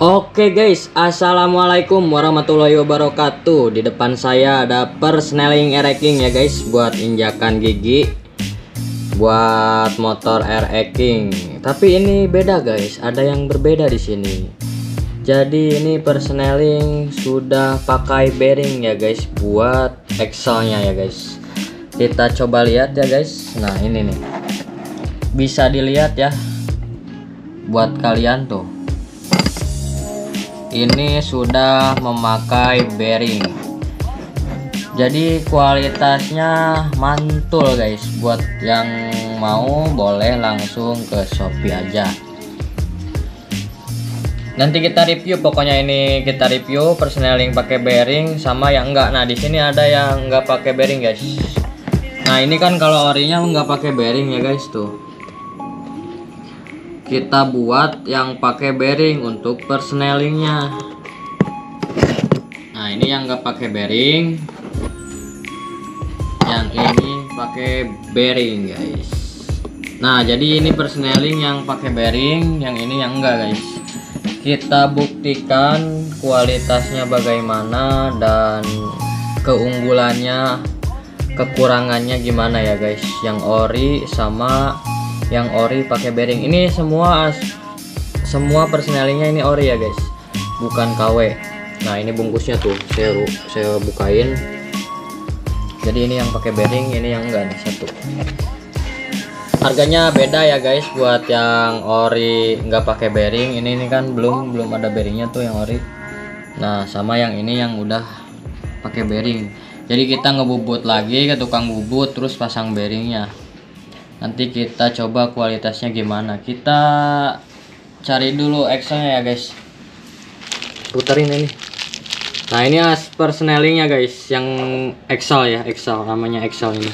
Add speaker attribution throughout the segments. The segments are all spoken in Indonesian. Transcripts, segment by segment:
Speaker 1: Oke guys, assalamualaikum warahmatullahi wabarakatuh. Di depan saya ada persneling ereking ya guys, buat injakan gigi, buat motor ereking. Tapi ini beda guys, ada yang berbeda di sini. Jadi ini persneling sudah pakai bearing ya guys, buat axle-nya ya guys. Kita coba lihat ya guys. Nah ini nih, bisa dilihat ya, buat kalian tuh. Ini sudah memakai bearing, jadi kualitasnya mantul guys. Buat yang mau boleh langsung ke Shopee aja. Nanti kita review, pokoknya ini kita review persneling pakai bearing sama yang enggak. Nah di sini ada yang enggak pakai bearing guys. Nah ini kan kalau orinya enggak pakai bearing ya guys tuh. Kita buat yang pakai bearing untuk persnelingnya. Nah ini yang nggak pakai bearing, yang ini pakai bearing guys. Nah jadi ini persneling yang pakai bearing, yang ini yang enggak guys. Kita buktikan kualitasnya bagaimana dan keunggulannya, kekurangannya gimana ya guys. Yang ori sama yang ori pakai bearing. Ini semua persnelingnya ini ori ya guys, bukan KW. Nah ini bungkusnya tuh saya bukain. Jadi ini yang pakai bearing, ini yang enggak nih satu. Harganya beda ya guys. Buat yang ori nggak pakai bearing, ini kan belum ada bearingnya tuh yang ori. Nah sama yang ini yang udah pakai bearing. Jadi kita ngebubut lagi ke tukang bubut, terus pasang bearingnya. Nanti kita coba kualitasnya gimana. Kita cari dulu axle-nya ya guys. Puterin ini. Nah ini persnelingnya guys, yang axle ya, axle namanya axle ini.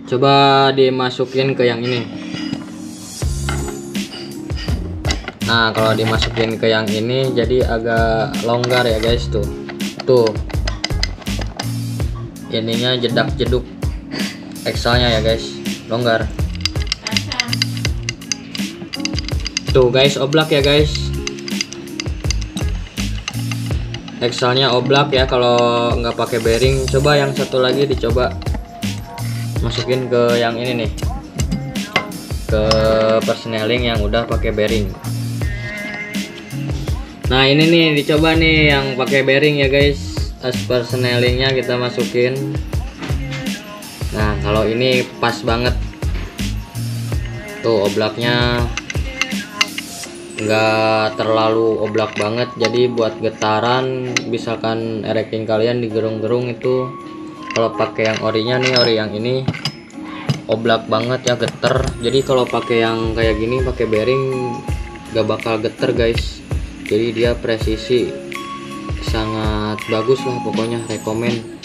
Speaker 1: Coba dimasukin ke yang ini. Nah kalau dimasukin ke yang ini jadi agak longgar ya guys tuh. Tuh. Ininya jedak-jeduk axle-nya ya guys, longgar. Tuh guys, oblak ya guys. Axle-nya oblak ya kalau nggak pakai bearing. Coba yang satu lagi dicoba masukin ke yang ini nih, ke persneling yang udah pakai bearing. Nah ini nih dicoba nih yang pakai bearing ya guys. Persnelingnya kita masukin. Nah kalau ini pas banget tuh, oblaknya nggak terlalu oblak banget, jadi buat getaran misalkan ereking kalian digerung-gerung itu, kalau pakai yang orinya nih, ori yang ini oblak banget ya, geter. Jadi kalau pakai yang kayak gini pakai bearing nggak bakal geter guys. Jadi dia presisi sangat bagus lah, pokoknya rekomen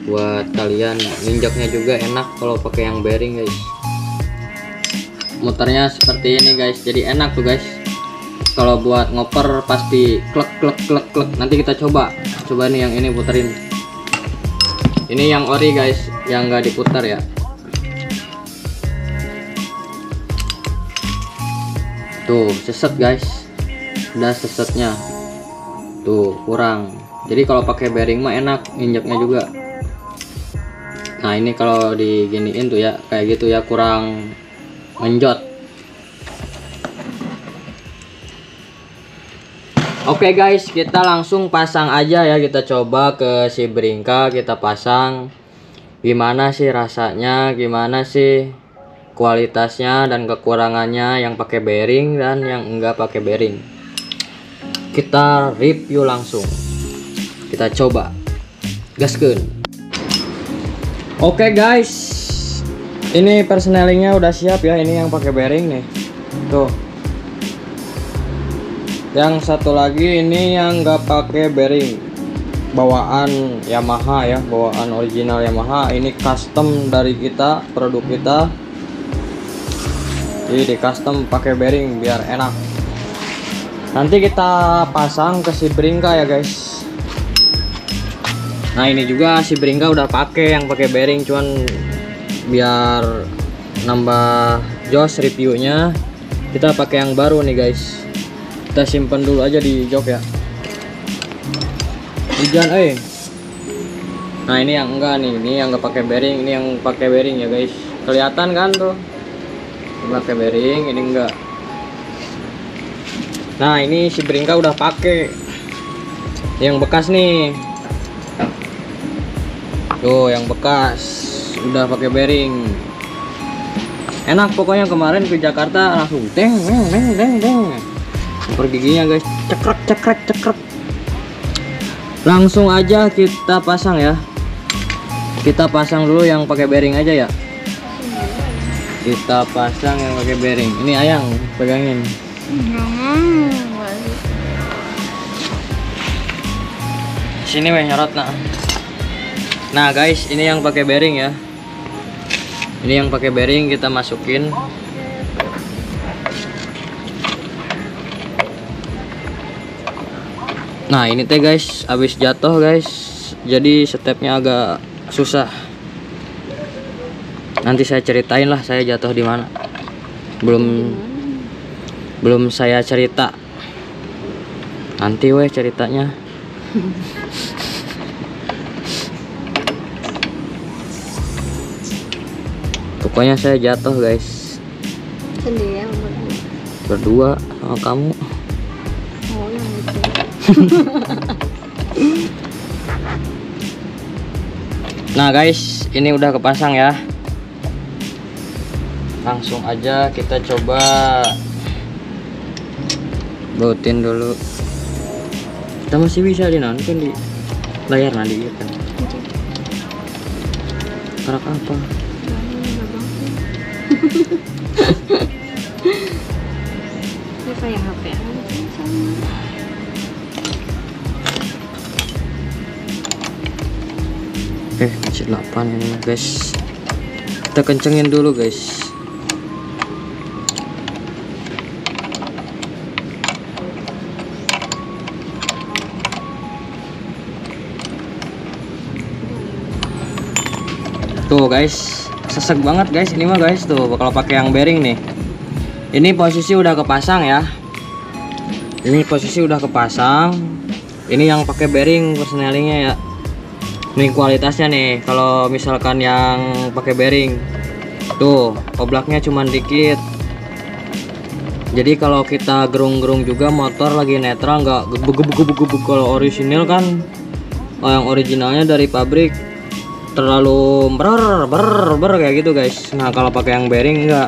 Speaker 1: buat kalian. Injaknya juga enak kalau pakai yang bearing guys. Muternya seperti ini guys, jadi enak tuh guys. Kalau buat ngoper pasti klek klek klek klek. Nanti kita coba nih yang ini puterin. Ini yang ori guys, yang nggak diputar ya. Tuh seset guys, udah sesetnya tuh kurang. Jadi kalau pakai bearing mah enak, injaknya juga. Nah ini kalau diginiin tuh ya kayak gitu ya, kurang menjot. Oke guys, kita langsung pasang aja ya. Kita coba ke si Brinka, kita pasang. Gimana sih rasanya, gimana sih kualitasnya dan kekurangannya yang pakai bearing dan yang enggak pakai bearing. Kita review langsung. Kita coba. Gaskeun. Oke guys, ini persnelingnya udah siap ya. Ini yang pakai bearing nih, tuh. Yang satu lagi ini yang nggak pakai bearing, bawaan Yamaha ya, bawaan original Yamaha. Ini custom dari kita, produk kita. Jadi di custom pakai bearing biar enak. Nanti kita pasang ke si Brinka ya guys. Nah ini juga si Brinka udah pakai yang pakai bearing, cuman biar nambah jos reviewnya kita pakai yang baru nih guys. Kita simpan dulu aja di jok ya. Hujan, Nah ini yang enggak nih, ini yang enggak pakai bearing, ini yang pakai bearing ya guys. Kelihatan kan tuh? Ini pakai bearing, ini enggak. Nah ini si Brinka udah pakai. Yang bekas nih. Tuh yang bekas udah pakai bearing. Enak pokoknya, kemarin ke Jakarta langsung deng. Super giginya guys, cekrek. Langsung aja kita pasang ya. Kita pasang dulu yang pakai bearing aja ya. Kita pasang yang pakai bearing. Ini Ayang pegangin. Sini weh nyorot nak. Nah guys, ini yang pakai bearing ya. Ini yang pakai bearing kita masukin. Nah ini teh guys, habis jatuh guys, jadi stepnya agak susah. Nanti saya ceritain lah saya jatuh di mana. Belum saya cerita. Nanti weh ceritanya. Pokoknya saya jatuh guys.
Speaker 2: Sendirian
Speaker 1: berdua sama kamu.
Speaker 2: Oh yang itu.
Speaker 1: Nah guys, ini udah kepasang ya. Langsung aja kita coba bautin dulu. Kita masih bisa dinonton di layar nanti ya kan. Karak apa?
Speaker 2: Ini kayak HP sama.
Speaker 1: Oke, masih 8 ini guys. Kita kencengin dulu guys. Tuh guys, sesek banget guys ini mah guys. Tuh kalau pakai yang bearing nih. Ini posisi udah kepasang ya. Ini posisi udah kepasang. Ini yang pakai bearing persnelingnya ya. Ini kualitasnya nih. Kalau misalkan yang pakai bearing, tuh oblaknya cuman dikit. Jadi kalau kita gerung-gerung juga motor lagi netral nggak gebuk-gebuk. Kalau orisinil kan, yang originalnya dari pabrik terlalu ber kayak gitu guys. Nah kalau pakai yang bearing enggak.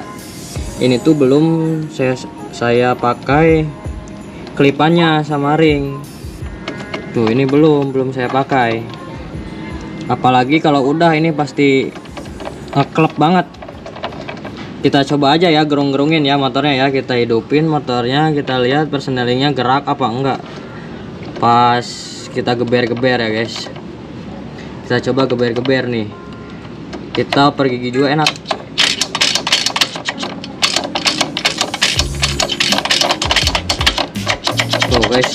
Speaker 1: Ini tuh belum saya pakai kelipannya sama ring. Tuh ini belum saya pakai. Apalagi kalau udah ini pasti ngeklep banget. Kita coba aja ya gerung-gerungin ya motornya ya. Kita hidupin motornya, kita lihat persnelingnya gerak apa enggak pas kita geber-geber ya guys. Kita coba geber-geber nih. Kita oper gigi juga enak. Tuh guys,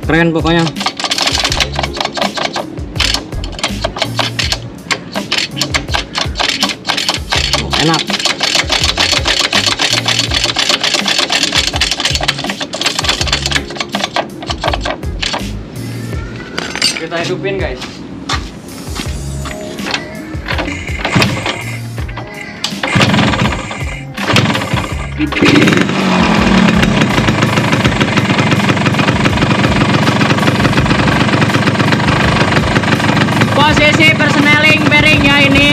Speaker 1: keren pokoknya. Tuh, enak. Kita hidupin guys. Posisi persneling bearingnya ini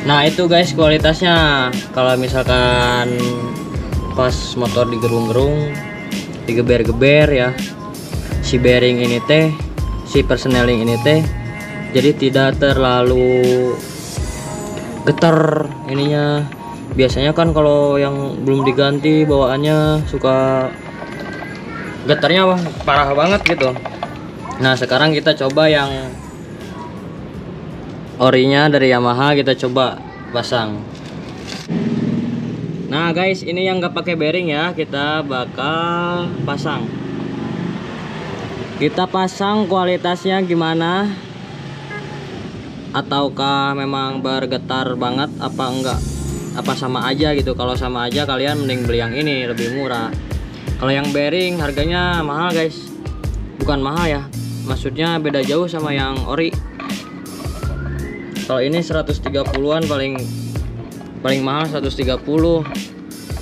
Speaker 1: Nah itu guys kualitasnya. Kalau misalkan pas motor digerung-gerung, digeber-geber ya, si bearing ini teh, si persneling ini teh jadi tidak terlalu getar ininya. Biasanya kan kalau yang belum diganti bawaannya suka getarnya parah banget gitu. Nah sekarang kita coba yang orinya dari Yamaha, kita coba pasang. Nah guys, ini yang nggak pakai bearing ya, kita bakal pasang. Kita pasang kualitasnya gimana, ataukah memang bergetar banget apa enggak, apa sama aja gitu. Kalau sama aja kalian mending beli yang ini, lebih murah. Kalau yang bearing harganya mahal guys, bukan mahal ya, maksudnya beda jauh sama yang ori. Kalau ini 130-an paling mahal 130.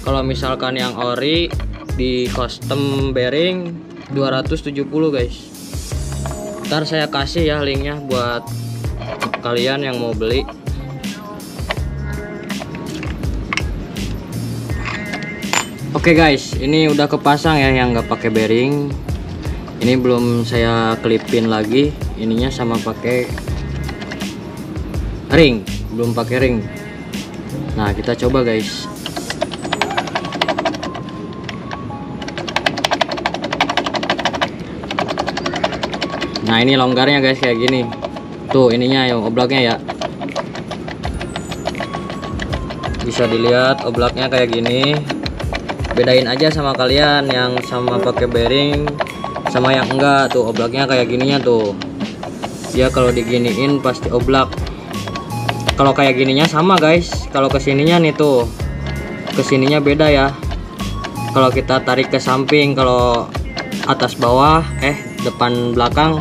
Speaker 1: Kalau misalkan yang ori di custom bearing 270 guys. Ntar saya kasih ya linknya buat kalian yang mau beli. Oke guys, ini udah kepasang ya yang nggak pakai bearing. Ini belum saya klipin lagi ininya, sama pakai ring, belum pakai ring. Nah kita coba guys. Nah ini longgarnya guys kayak gini. Tuh ininya yang oblaknya ya. Bisa dilihat oblaknya kayak gini. Bedain aja sama kalian yang sama pakai bearing sama yang enggak. Tuh oblaknya kayak gininya tuh. Dia kalau diginiin pasti oblak. Kalau kayak gininya sama guys, kalau kesininya nih tuh, kesininya beda ya. Kalau kita tarik ke samping, kalau atas bawah, depan belakang,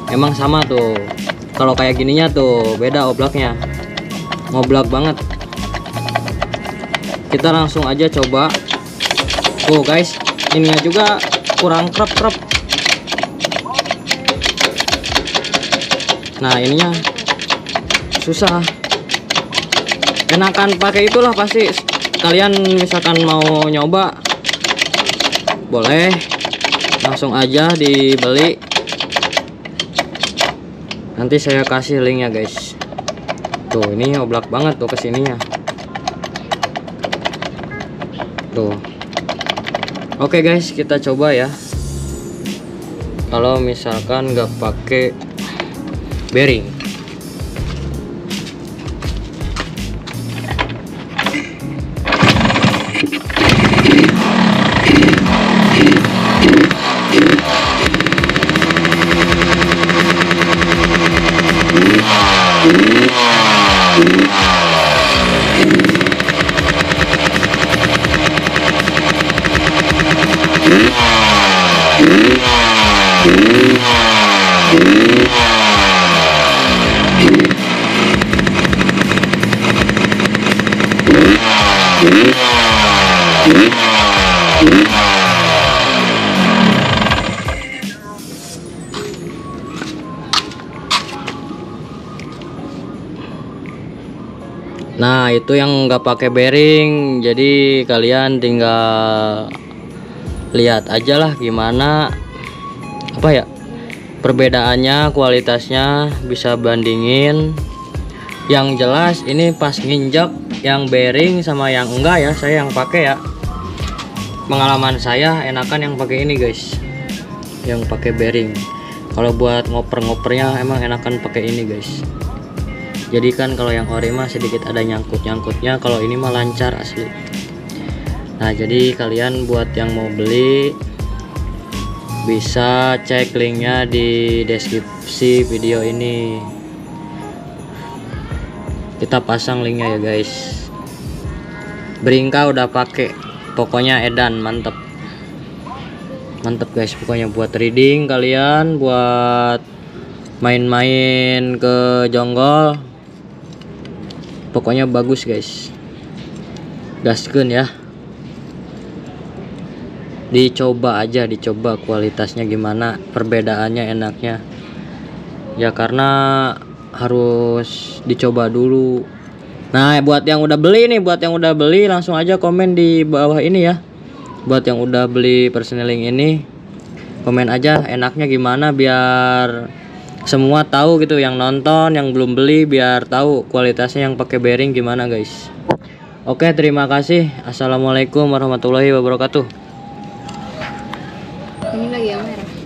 Speaker 1: emang sama tuh. Kalau kayak gininya tuh beda oblaknya, ngoblak banget. Kita langsung aja coba. Tuh guys, ininya juga kurang krep. Nah ininya susah. Enakan pakai itulah pasti. Kalian misalkan mau nyoba, boleh langsung aja dibeli. Nanti saya kasih linknya guys. Tuh ini oblak banget tuh kesininya. Tuh. Oke guys, kita coba ya. Kalau misalkan nggak pakai bearing. Nah itu yang nggak pakai bearing, jadi kalian tinggal lihat aja lah gimana apa ya perbedaannya, kualitasnya bisa bandingin. Yang jelas ini pas nginjak yang bearing sama yang enggak ya, saya yang pakai ya. Pengalaman saya enakan yang pakai ini guys, yang pakai bearing. Kalau buat ngoper-ngopernya emang enakan pakai ini guys. Jadi kan kalau yang ori mah sedikit ada nyangkut-nyangkutnya, kalau ini mah lancar asli. Nah jadi kalian buat yang mau beli bisa cek linknya di deskripsi video ini. Kita pasang linknya ya guys. Bringka udah pakai, pokoknya edan, mantep guys. Pokoknya buat reading kalian, buat main-main ke jonggol, pokoknya bagus guys. Gaskeun ya, dicoba aja, dicoba kualitasnya gimana, perbedaannya enaknya ya, karena harus dicoba dulu. Nah buat yang udah beli nih, buat yang udah beli langsung aja komen di bawah ini ya. Buat yang udah beli persneling ini, komen aja enaknya gimana biar semua tahu gitu, yang nonton, yang belum beli biar tahu kualitasnya yang pakai bearing gimana guys. Oke, terima kasih. Assalamualaikum warahmatullahi wabarakatuh.
Speaker 2: Ini lagi yang merah.